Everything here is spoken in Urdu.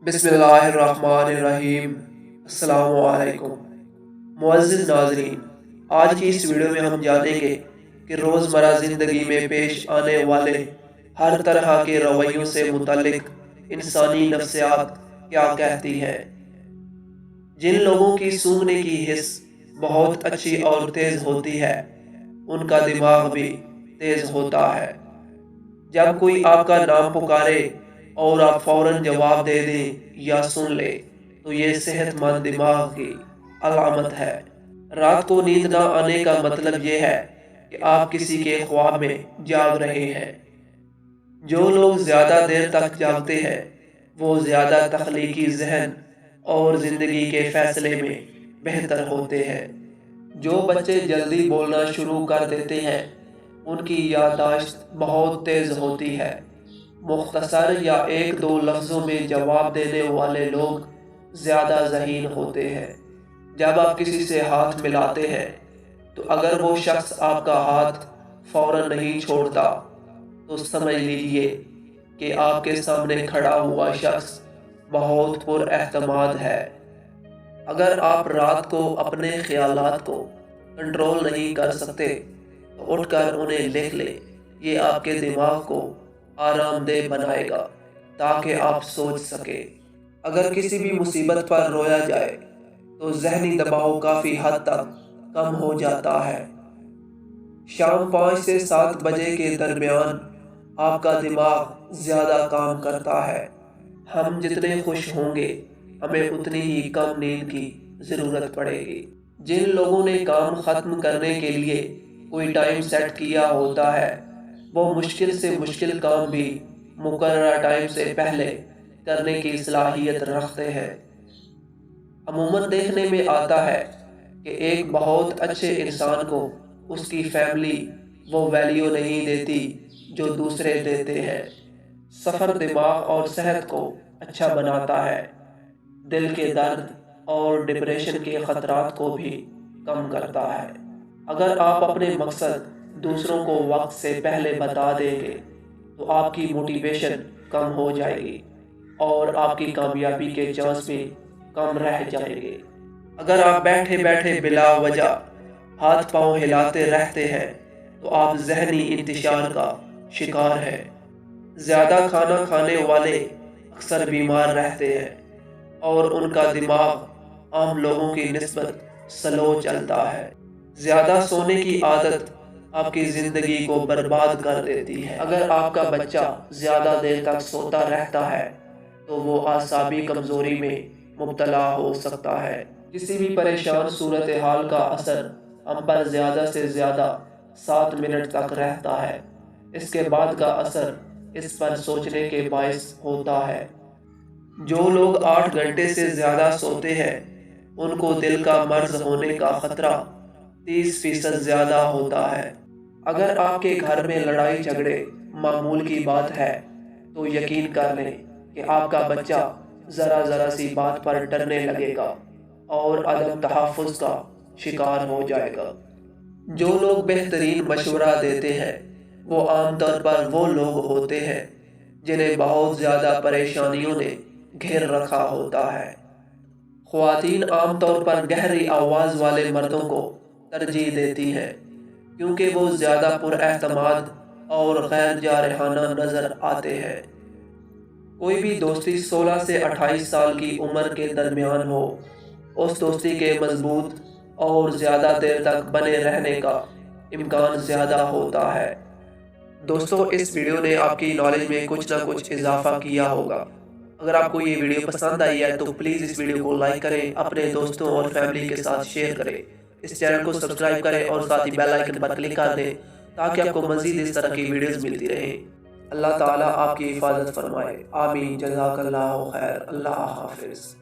بسم اللہ الرحمن الرحیم۔ السلام علیکم معزز ناظرین، آج کی اس ویڈیو میں ہم جانیں گے کہ روزمرہ زندگی میں پیش آنے والے ہر طرح کے رویوں سے متعلق انسانی نفسیات کیا کہتی ہے۔ جن لوگوں کی سونگنے کی حس بہت اچھی اور تیز ہوتی ہے، ان کا دماغ بھی تیز ہوتا ہے۔ جب کوئی آپ کا نام پکارے اور آپ فوراً جواب دے دیں یا سن لے تو یہ صحت مند دماغ کی علامت ہے۔ رات کو نیند نہ آنے کا مطلب یہ ہے کہ آپ کسی کے خواب میں جاگ رہے ہیں۔ جو لوگ زیادہ دیر تک جاگتے ہیں وہ زیادہ تخلیقی ذہن اور زندگی کے فیصلے میں بہتر ہوتے ہیں۔ جو بچے جلدی بولنا شروع کر دیتے ہیں ان کی یادداشت بہت تیز ہوتی ہے۔ مختصر یا ایک دو لفظوں میں جواب دینے والے لوگ زیادہ ذہین ہوتے ہیں۔ جب آپ کسی سے ہاتھ ملاتے ہیں تو اگر وہ شخص آپ کا ہاتھ فوراً نہیں چھوڑتا تو سمجھ لیجئے کہ آپ کے سامنے کھڑا ہوا شخص بہت پر اعتماد ہے۔ اگر آپ رات کو اپنے خیالات کو کنٹرول نہیں کر سکتے تو اٹھ کر انہیں لکھ لیں۔ یہ آپ کے دماغ کو آرام دہ بنائے گا تاکہ آپ سوچ سکیں۔ اگر کسی بھی مصیبت پر رویا جائے تو ذہنی دباؤ کافی حد تک کم ہو جاتا ہے۔ شام 5 سے 7 بجے کے درمیان آپ کا دماغ زیادہ کام کرتا ہے۔ ہم جتنے خوش ہوں گے ہمیں اتنی ہی کم نیند کی ضرورت پڑے گی۔ جن لوگوں نے کام ختم کرنے کے لیے کوئی ٹائم سیٹ کیا ہوتا ہے وہ مشکل سے مشکل کام بھی مقررہ ٹائم سے پہلے کرنے کی صلاحیت رکھتے ہیں۔ عموماً دیکھنے میں آتا ہے کہ ایک بہت اچھے انسان کو اس کی فیملی وہ ویلیو نہیں دیتی جو دوسرے دیتے ہیں۔ سفر دماغ اور صحت کو اچھا بناتا ہے، دل کے درد اور ڈپریشن کے خطرات کو بھی کم کرتا ہے۔ اگر آپ اپنے مقصد دوسروں کو وقت سے پہلے بتا دیں گے تو آپ کی موٹیویشن کم ہو جائے گی اور آپ کی کامیابی کے چانس بھی کم رہ جائیں گے۔ اگر آپ بیٹھے بیٹھے بلا وجہ ہاتھ پاؤں ہلاتے رہتے ہیں تو آپ ذہنی انتشار کا شکار ہیں۔ زیادہ کھانا کھانے والے اکثر بیمار رہتے ہیں اور ان کا دماغ عام لوگوں کی نسبت سلو چلتا ہے۔ زیادہ سونے کی عادت آپ کی زندگی کو برباد کر دیتی ہے۔ اگر آپ کا بچہ زیادہ دیر تک سوتا رہتا ہے تو وہ اعصابی کمزوری میں مبتلا ہو سکتا ہے۔ کسی بھی پریشان صورتحال کا اثر ہم پر زیادہ سے زیادہ 7 منٹ تک رہتا ہے۔ اس کے بعد کا اثر اس پر سوچنے کے باعث ہوتا ہے۔ جو لوگ 8 گھنٹے سے زیادہ سوتے ہیں ان کو دل کا مرض ہونے کا خطرہ 30% زیادہ ہوتا ہے۔ اگر آپ کے گھر میں لڑائی جھگڑے معمول کی بات ہے تو یقین کر لیں کہ آپ کا بچہ ذرا سی بات پر ڈرنے لگے گا اور عدم تحفظ کا شکار ہو جائے گا۔ جو لوگ بہترین مشورہ دیتے ہیں وہ عام طور پر وہ لوگ ہوتے ہیں جنہیں بہت زیادہ پریشانیوں نے گھیر رکھا ہوتا ہے۔ خواتین عام طور پر گہری آواز والے مردوں کو ترجیح دیتی ہیں کیونکہ وہ زیادہ پر اعتماد اور غیر جارحانہ نظر آتے ہیں۔ کوئی بھی دوستی 16 سے 28 سال کی عمر کے درمیان ہو، اس دوستی کے مضبوط اور زیادہ دیر تک بنے رہنے کا امکان زیادہ ہوتا ہے۔ دوستو، اس ویڈیو نے آپ کی نالج میں کچھ نہ کچھ اضافہ کیا ہوگا۔ اگر آپ کو یہ ویڈیو پسند آئی ہے تو پلیز اس ویڈیو کو لائک کریں، اپنے دوستوں اور فیملی کے ساتھ شیئر کریں، اس چینل کو سبسکرائب کریں اور ساتھ ہی بیل آئیکن پر کلک کر دیں تاکہ آپ کو مزید اس طرح کی ویڈیوز ملتی رہیں۔ اللہ تعالیٰ آپ کی حفاظت فرمائے، آمین۔ جزاک اللہ خیر۔ اللہ حافظ۔